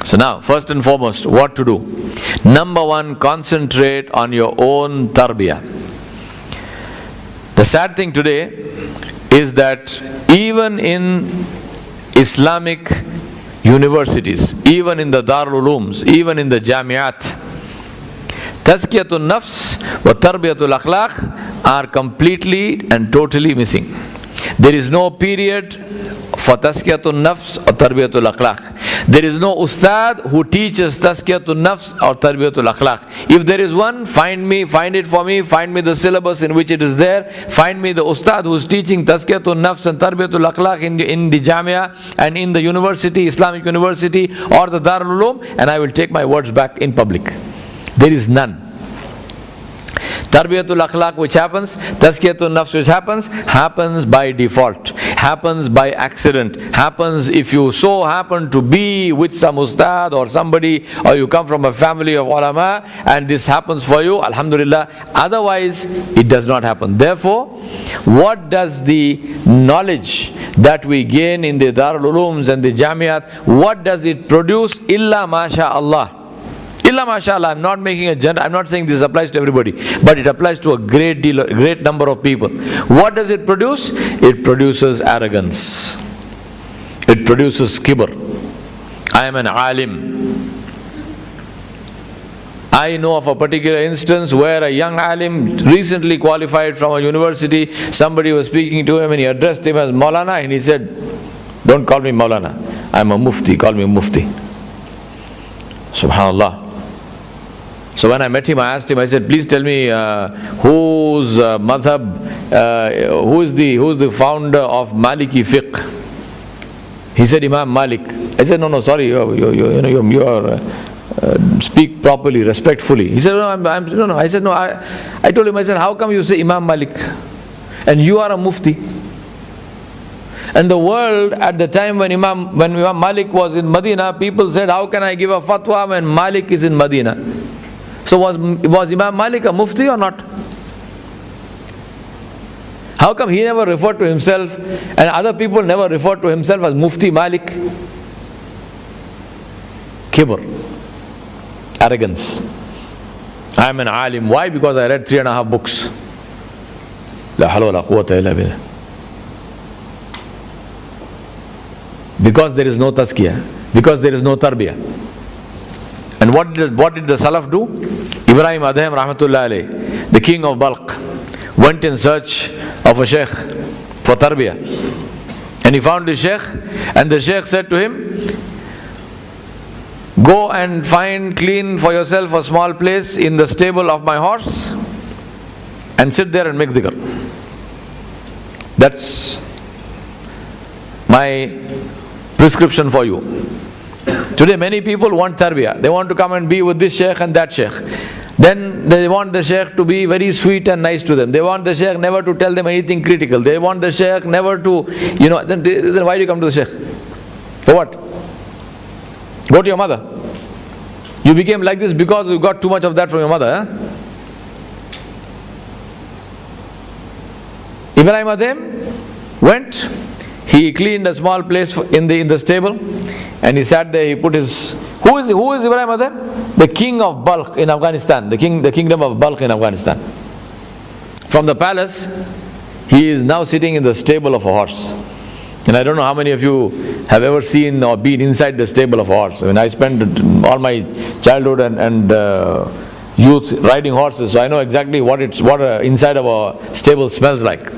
So now, first and foremost, what to do? Number one, concentrate on your own tarbiyah. The sad thing today is that even in Islamic universities, even in the Darul Ulooms, even in the Jamiat, Tazkiyatul Nafs wa Tarbiyatul Akhlaq are completely and totally missing. There is no period for Tazkiyatul Nafs or Tarbiyatul Akhlaq. There is no Ustad who teaches Tazkiyatul Nafs or Tarbiyatul Akhlaq. If there is one, find it for me, find me the syllabus in which it is there, find me the Ustad who is teaching Tazkiyatul Nafs and Tarbiyatul Akhlaq in the Jamia and in the university, Islamic university or the Darul Uloom, and I will take my words back in public. There is none. Tarbiyatul Akhlaq which happens, Tazkiyatul Nafs which happens by default, happens by accident, happens if you so happen to be with some ustad or somebody, or you come from a family of ulama and this happens for you, alhamdulillah. Otherwise it does not happen. Therefore, what does the knowledge that we gain in the Darul Ulooms and the Jamiat, what does it produce? Illa masha Allah. Illa mashallah, I'm not saying this applies to everybody, but it applies to a great number of people. What does it produce? It produces arrogance. It produces kibr. I am an alim. I know of a particular instance where a young alim recently qualified from a university, somebody was speaking to him and he addressed him as Maulana, and he said, don't call me Maulana, I'm a mufti, call me mufti. Subhanallah. So when I met him, I asked him, I said, please tell me whose madhab, who is the founder of Maliki fiqh? He said, Imam Malik. I said, no, sorry, you are speak properly, respectfully. He said, no. I said, no. I told him, I said, how come you say Imam Malik and you are a mufti? And the world at the time when Imam Malik was in Medina, people said, how can I give a fatwa when Malik is in Medina? So was Imam Malik a mufti or not? How come he never referred to himself and other people never referred to himself as Mufti Malik? Kibr. Arrogance. I am an alim. Why? Because I read 3.5 books. La hawla wa la quwwata illa billah. Because there is no tazkiyah. Because there is no tarbiyah. And what did the Salaf do? Ibrahim Adham rahmatullah alayh, the king of Balkh, went in search of a sheikh for tarbiyah. And he found the sheikh, and the sheikh said to him, go and clean for yourself a small place in the stable of my horse and sit there and make dhikr. That's my prescription for you. Today many people want tarbiyah. They want to come and be with this sheikh and that sheikh. Then they want the sheikh to be very sweet and nice to them. They want the sheikh never to tell them anything critical. They want the sheikh never to, then why do you come to the sheikh? For what? Go to your mother. You became like this because you got too much of that from your mother. Ibrahim Adham went, he cleaned a small place in the stable, and he sat there, he put his... Who is Ibrahim Adham? The king of Balkh in Afghanistan, the kingdom of Balkh in Afghanistan. From the palace, he is now sitting in the stable of a horse. And I don't know how many of you have ever seen or been inside the stable of a horse. I mean, I spent all my childhood and youth riding horses, so I know exactly what inside of a stable smells like.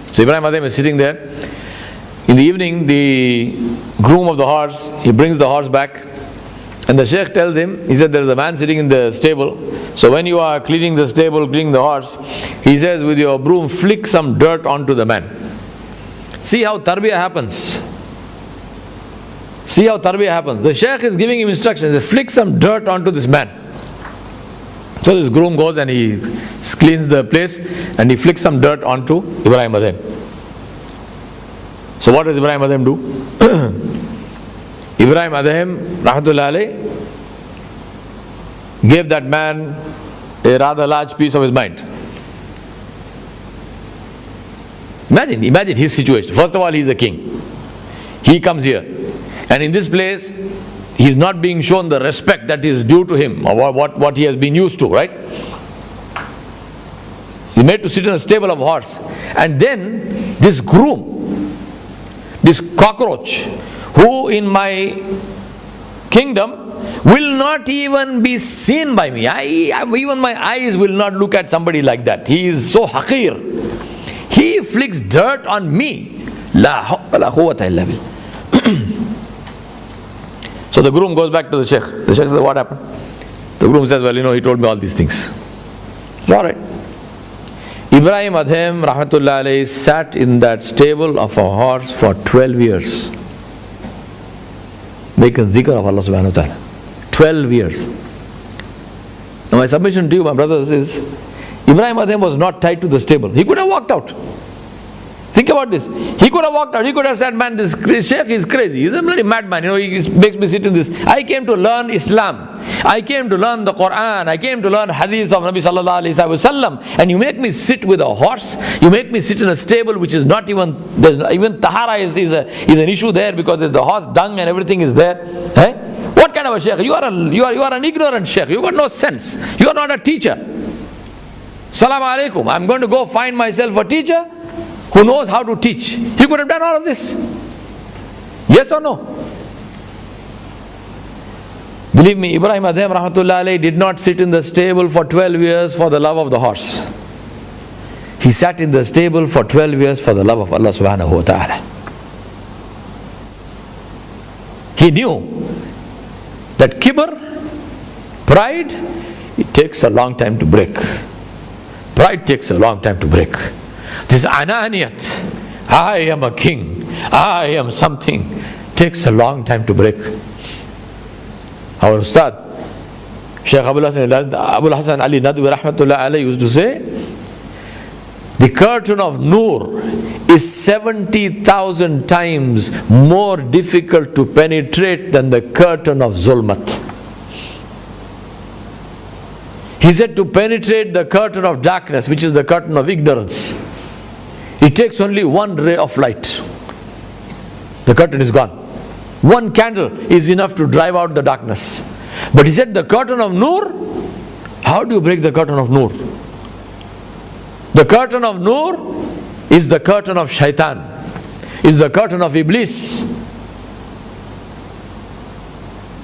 So Ibrahim Adham is sitting there. In the evening, the groom of the horse, he brings the horse back, and the sheikh tells him, he said, there is a man sitting in the stable, so when you are cleaning the stable, cleaning the horse, he says, with your broom, flick some dirt onto the man. See how tarbiyah happens. See how tarbiyah happens. The sheikh is giving him instructions, he says, flick some dirt onto this man. So this groom goes and he cleans the place and he flicks some dirt onto Ibrahim Adham. So what does Ibrahim Adham do? Ibrahim Adham, rahmatullah alayh, gave that man a rather large piece of his mind. Imagine his situation. First of all, he is a king. He comes here. And in this place, he's not being shown the respect that is due to him, or what he has been used to, right? He's made to sit in a stable of horse. And then this groom, this cockroach, who in my kingdom will not even be seen by me. Even my eyes will not look at somebody like that. He is so haqir. He flicks dirt on me. La hawla la quwwata illa billah. So the groom goes back to the sheikh. The sheikh says, what happened? The groom says, well, he told me all these things. It's alright. Ibrahim Adhem rahmatullah alayhi sat in that stable of a horse for 12 years. Making dhikr of Allah subhanahu wa ta'ala. 12 years. Now my submission to you, my brothers, is Ibrahim Adhem was not tied to the stable. He could have walked out. Think about this. He could have walked out. He could have said, man, this sheikh is crazy. He's a bloody madman. He makes me sit in this. I came to learn Islam. I came to learn the Quran. I came to learn hadith of Nabi sallallahu alayhi wa sallam. And you make me sit with a horse. You make me sit in a stable which is not even, even tahara is an issue there, because the horse dung and everything is there. Eh? What kind of a sheikh? You are an ignorant sheikh. You got no sense. You are not a teacher. Salaam alaikum. I'm going to go find myself a teacher who knows how to teach. He could have done all of this. Yes or no? Believe me, Ibrahim Adhem rahmatullah alayhi did not sit in the stable for 12 years for the love of the horse. He sat in the stable for 12 years for the love of Allah subhanahu wa ta'ala. He knew that kibr, pride, it takes a long time to break. Pride takes a long time to break. This ananiyat, I am a king, I am something, takes a long time to break. Our Ustad, Shaykh Abul Hasan Ali Nadwi rahmatullah alayhi used to say, the curtain of Noor is 70,000 times more difficult to penetrate than the curtain of Zulmat. He said, to penetrate the curtain of darkness, which is the curtain of ignorance, it takes only one ray of light. The curtain is gone. One candle is enough to drive out the darkness. But he said, the curtain of Noor, how do you break the curtain of Noor? The curtain of Noor is the curtain of Shaitan, is the curtain of Iblis.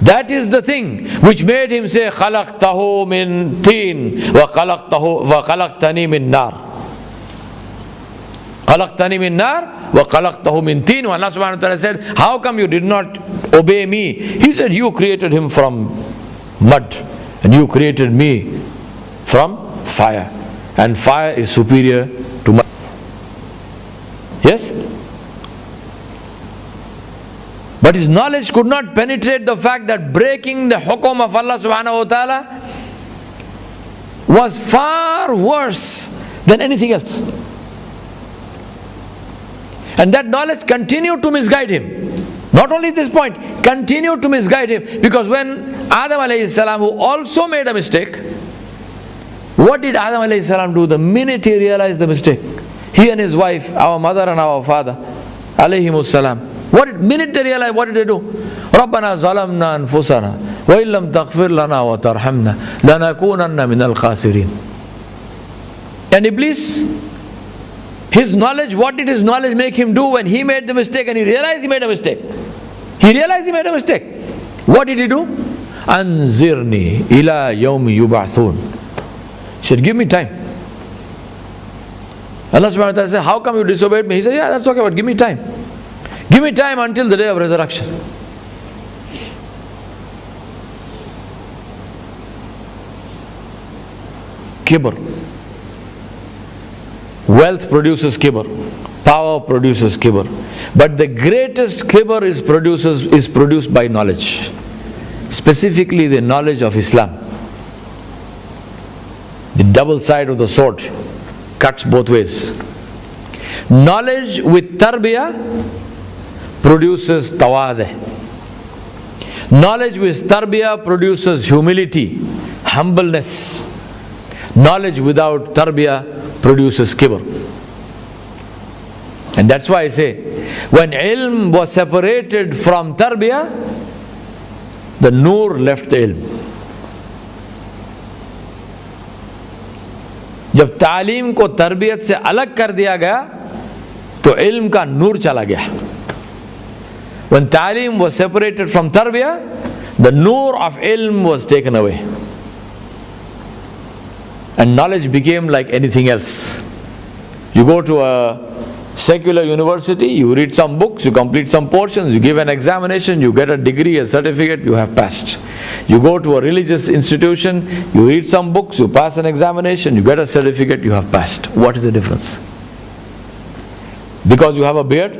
That is the thing which made him say, خَلَقْتَهُ مِنْ تِينٍ وَخَلَقْتَنِي مِنْ نَارٍ. خَلَقْتَنِي مِنْ نَارٍ وَخَلَقْتَهُ مِنْ تِينٍ. When Allah subhanahu wa ta'ala said, how come you did not obey me? He said, you created him from mud and you created me from fire. And fire is superior to mud. Yes? But his knowledge could not penetrate the fact that breaking the hukum of Allah subhanahu wa ta'ala was far worse than anything else. And that knowledge continued to misguide him. Not only this point, continued to misguide him. Because when Adam alayhi salam, who also made a mistake, what did Adam alayhi salam do? The minute he realized the mistake, he and his wife, our mother and our father, alayhimus salam, minute they realized, what did they do? رَبَّنَا ظَلَمْنَا أَنفُسَنَا وَإِن لَّمْ تَغْفِرْ لَنَا وَتَرْحَمْنَا لَنَكُونَنَّ مِنَ الْخَاسِرِينَ. And Iblis, his knowledge, what did his knowledge make him do when he made the mistake and he realized he made a mistake? He realized he made a mistake. What did he do? أَنزِرْنِي إِلَى يَوْمِ يُبْعَثُونَ. He said, give me time. Allah subhanahu wa ta'ala said, how come you disobeyed me? He said, yeah, that's okay, but give me time. Give me time until the day of resurrection. Kibr. Wealth produces kibr. Power produces kibr. But the greatest kibr is produced by knowledge. Specifically the knowledge of Islam. The double side of the sword cuts both ways. Knowledge with tarbiyyah produces tawadeh. Knowledge with tarbiyyah produces humility, humbleness. Knowledge without tarbiyyah produces kibr. And that's why I say, when ilm was separated from tarbiyyah, the noor left the ilm. जब तालीम को तरबियत से अलग कर दिया गया तो इल्म का नूर चला गया. When talim was separated from tarbiyah, the noor of ilm was taken away. And knowledge became like anything else. You go to a secular university, you read some books, you complete some portions, you give an examination, you get a degree, a certificate, you have passed. You go to a religious institution, you read some books, you pass an examination, you get a certificate, you have passed. What is the difference? Because you have a beard,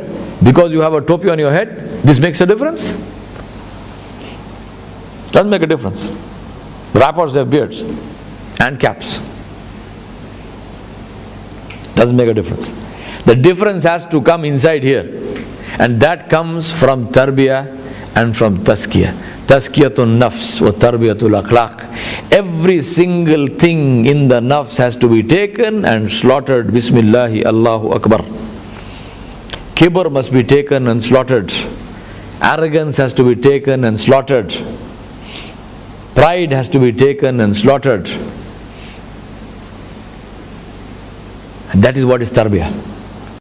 because you have a topi on your head, this makes a difference? Doesn't make a difference. Rappers have beards and caps. Doesn't make a difference. The difference has to come inside here, and that comes from tarbiyah and from tazkiyah. Tazkiyatun nafs wa tarbiyatul akhlaq. Every single thing in the nafs has to be taken and slaughtered. Bismillahi Allahu Akbar. Kibr must be taken and slaughtered. Arrogance has to be taken and slaughtered. Pride has to be taken and slaughtered. And that is what is tarbiyah.